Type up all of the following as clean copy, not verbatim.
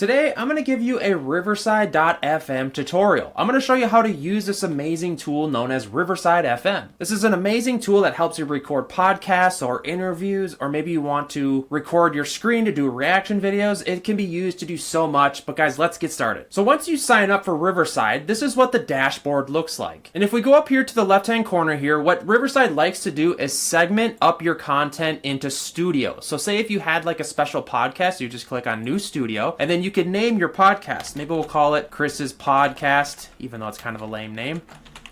Today, I'm going to give you a Riverside.fm tutorial. I'm going to show you how to use this amazing tool known as Riverside FM. This is an amazing tool that helps you record podcasts or interviews, or maybe you want to record your screen to do reaction videos. It can be used to do so much, but guys, let's get started. So once you sign up for Riverside, this is what the dashboard looks like. And if we go up here to the left-hand corner here, what Riverside likes to do is segment up your content into studios. So say if you had like a special podcast, you just click on New Studio, and then you could name your podcast. Maybe we'll call it Chris's Podcast, even though it's kind of a lame name.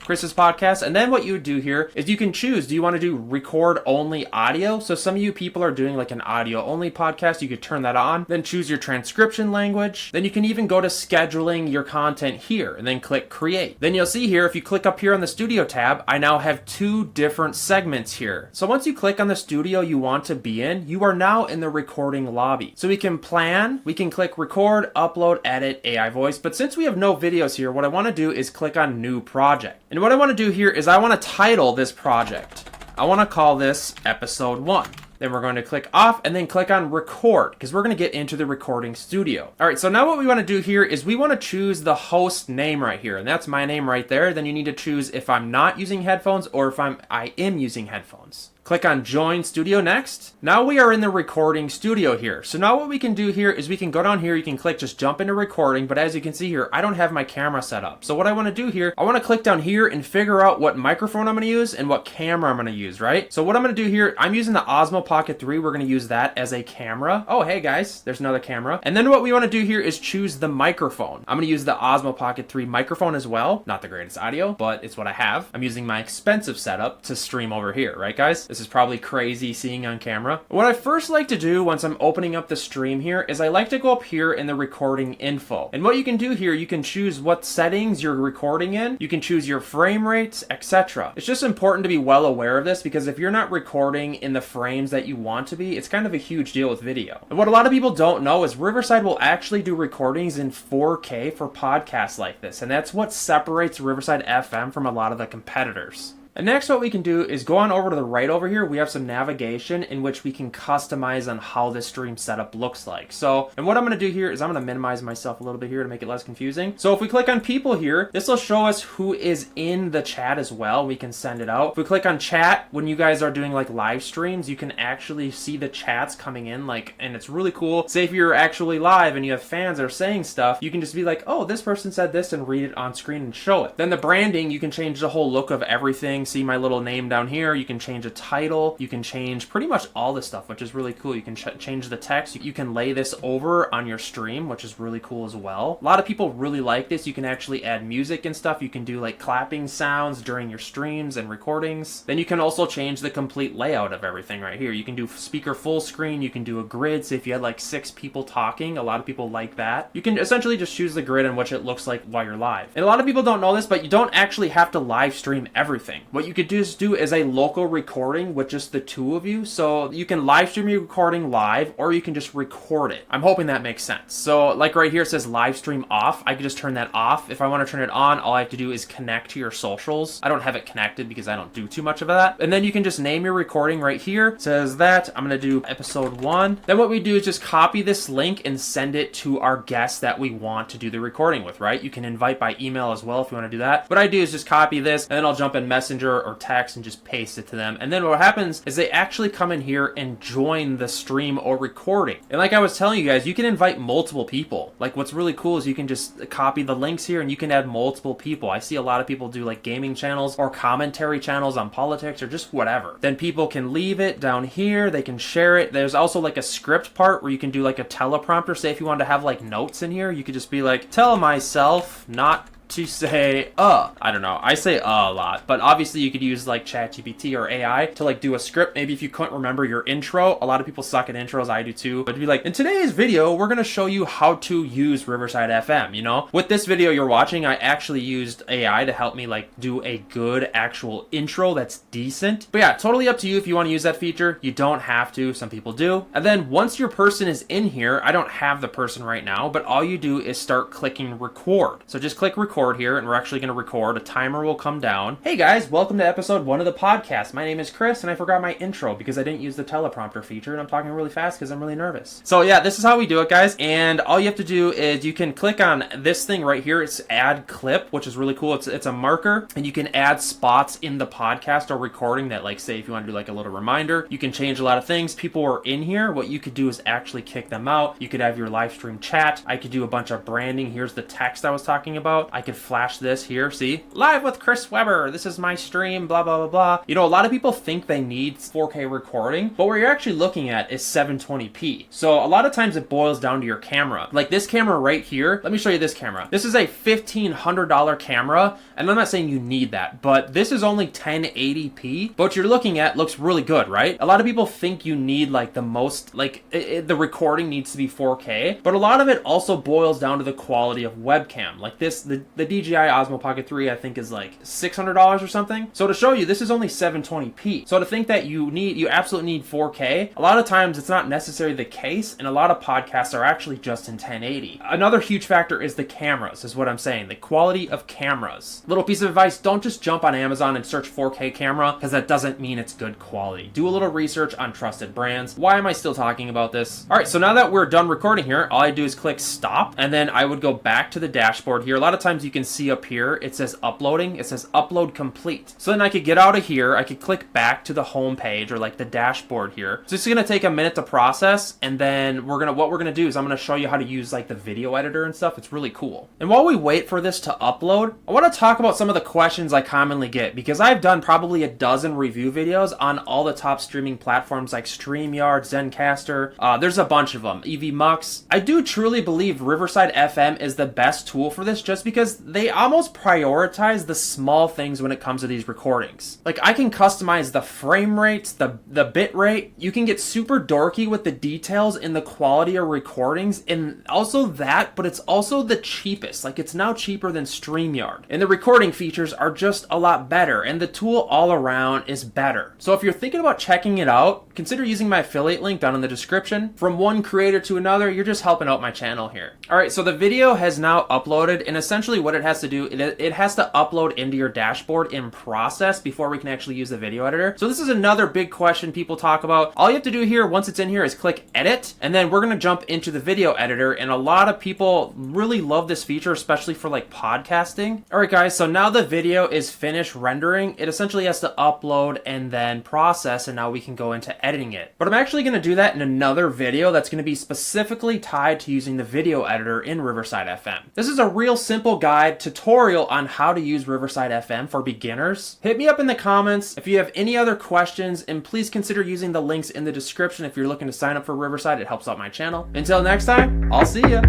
Chris's Podcast. And then what you would do here is you can choose, do you want to do record only audio? So some of you people are doing like an audio only podcast. You could turn that on, then choose your transcription language. Then you can even go to scheduling your content here and then click create. Then you'll see here, if you click up here on the studio tab, I now have two different segments here. So once you click on the studio you want to be in, you are now in the recording lobby. So we can plan, we can click record, upload, edit, AI voice. But since we have no videos here, what I want to do is click on new project. And what I want to do here is I want to title this project. I want to call this episode 1. Then we're going to click off and then click on record because we're going to get into the recording studio. All right, so now what we want to do here is we want to choose the host name right here. And that's my name right there. Then you need to choose if I'm not using headphones or if I am using headphones. Click on Join Studio next. Now we are in the recording studio here. So now what we can do here is we can go down here, you can click just jump into recording, but as you can see here, I don't have my camera set up. So what I want to do here, I want to click down here and figure out what microphone I'm going to use and what camera I'm going to use, right? So what I'm going to do here, I'm using the Osmo Pocket 3. We're going to use that as a camera. Oh, hey guys, there's another camera. And then what we want to do here is choose the microphone. I'm going to use the Osmo Pocket 3 microphone as well. Not the greatest audio, but it's what I have. I'm using my expensive setup to stream over here, right guys? This is probably crazy seeing on camera. What I first like to do once I'm opening up the stream here is I like to go up here in the recording info. And what you can do here, you can choose what settings you're recording in. You can choose your frame rates, etc. It's just important to be well aware of this because if you're not recording in the frames that you want to be, it's kind of a huge deal with video. And what a lot of people don't know is Riverside will actually do recordings in 4K for podcasts like this. And that's what separates Riverside FM from a lot of the competitors. And next what we can do is go on over to the right over here. We have some navigation in which we can customize on how this stream setup looks like. So, and what I'm going to do here is I'm going to minimize myself a little bit here to make it less confusing. So if we click on people here, this will show us who is in the chat as well. We can send it out. If we click on chat, when you guys are doing like live streams, you can actually see the chats coming in and it's really cool. Say if you're actually live and you have fans that are saying stuff, you can just be like, oh, this person said this and read it on screen and show it. Then the branding, you can change the whole look of everything. See my little name down here. You can change a title. You can change pretty much all this stuff, which is really cool. You can change the text. You can lay this over on your stream, which is really cool as well. A lot of people really like this. You can actually add music and stuff. You can do like clapping sounds during your streams and recordings. Then you can also change the complete layout of everything right here. You can do speaker full screen. You can do a grid. So if you had like 6 people talking, a lot of people like that. You can essentially just choose the grid in which it looks like while you're live. And a lot of people don't know this, but you don't actually have to live stream everything. What you could do is a local recording with just the two of you. So you can live stream your recording live, or you can just record it. I'm hoping that makes sense. So like right here, it says live stream off. I could just turn that off. If I want to turn it on, all I have to do is connect to your socials. I don't have it connected because I don't do too much of that. And then you can just name your recording right here. It says that I'm going to do episode 1. Then what we do is just copy this link and send it to our guests that we want to do the recording with, right? You can invite by email as well if you want to do that. What I do is just copy this and then I'll jump in Messenger or text and just paste it to them. And then what happens is they actually come in here and join the stream or recording. And like I was telling you guys, you can invite multiple people. Like what's really cool is you can just copy the links here and you can add multiple people. I see a lot of people do like gaming channels or commentary channels on politics or just whatever. Then people can leave it down here. They can share it. There's also like a script part where you can do like a teleprompter. Say if you wanted to have like notes in here, you could just be like, tell myself not to say I don't know, I say a lot, but obviously you could use like ChatGPT or AI to like do a script. Maybe if you couldn't remember your intro, a lot of people suck at intros, I do too, but it'd be like, in today's video we're gonna show you how to use Riverside FM. You know, with this video you're watching, I actually used AI to help me like do a good actual intro that's decent. But yeah, totally up to you if you want to use that feature. You don't have to, some people do. And then once your person is in here, I don't have the person right now, but all you do is start clicking record. So just click record record here, and we're actually going to record. A timer will come down. Hey guys, welcome to episode 1 of the podcast. My name is Chris, and I forgot my intro because I didn't use the teleprompter feature, and I'm talking really fast because I'm really nervous. So yeah, this is how we do it, guys, and all you have to do is you can click on this thing right here. It's add clip, which is really cool. It's a marker, and you can add spots in the podcast or recording that, like, say if you want to do like a little reminder, you can change a lot of things. People are in here. What you could do is actually kick them out. You could have your live stream chat. I could do a bunch of branding. Here's the text I was talking about. I could flash this here. See? Live with Chris Webber. This is my stream, blah, blah, blah, blah. You know, a lot of people think they need 4K recording, but what you're actually looking at is 720p. So a lot of times it boils down to your camera. Like this camera right here. Let me show you this camera. This is a $1,500 camera, and I'm not saying you need that, but this is only 1080p. But what you're looking at looks really good, right? A lot of people think you need like the most, like the recording needs to be 4K, but a lot of it also boils down to the quality of webcam. Like this, the DJI Osmo Pocket 3 I think is like $600 or something. So to show you, this is only 720p. So to think that you absolutely need 4K, a lot of times it's not necessarily the case, and a lot of podcasts are actually just in 1080. Another huge factor is the cameras, is what I'm saying. The quality of cameras. Little piece of advice, don't just jump on Amazon and search 4K camera, because that doesn't mean it's good quality. Do a little research on trusted brands. Why am I still talking about this? All right, so now that we're done recording here, all I do is click stop, and then I would go back to the dashboard here. A lot of times you can see up here, it says uploading. It says upload complete. So then I could get out of here. I could click back to the home page or like the dashboard here. So it's gonna take a minute to process, and then what we're gonna do is I'm gonna show you how to use like the video editor and stuff. It's really cool. And while we wait for this to upload, I want to talk about some of the questions I commonly get, because I've done probably a dozen review videos on all the top streaming platforms like StreamYard, Zencastr. There's a bunch of them. EVMux. I do truly believe Riverside FM is the best tool for this, just because they almost prioritize the small things when it comes to these recordings. Like I can customize the frame rates, the bit rate. You can get super dorky with the details in the quality of recordings, and also that, but it's also the cheapest. Like it's now cheaper than StreamYard, and the recording features are just a lot better, and the tool all around is better. So if you're thinking about checking it out, consider using my affiliate link down in the description. From one creator to another, you're just helping out my channel here. All right, so the video has now uploaded, and essentially what it has to do, it has to upload into your dashboard in process before we can actually use the video editor. So this is another big question people talk about. All you have to do here, once it's in here, is click edit, and then we're gonna jump into the video editor, and a lot of people really love this feature, especially for like podcasting. All right, guys, so now the video is finished rendering. It essentially has to upload and then process, and now we can go into editing it. But I'm actually gonna do that in another video that's gonna be specifically tied to using the video editor in Riverside FM. This is a real simple guide tutorial on how to use Riverside FM for beginners. Hit me up in the comments if you have any other questions, and please consider using the links in the description if you're looking to sign up for Riverside. It helps out my channel. Until next time, I'll see ya.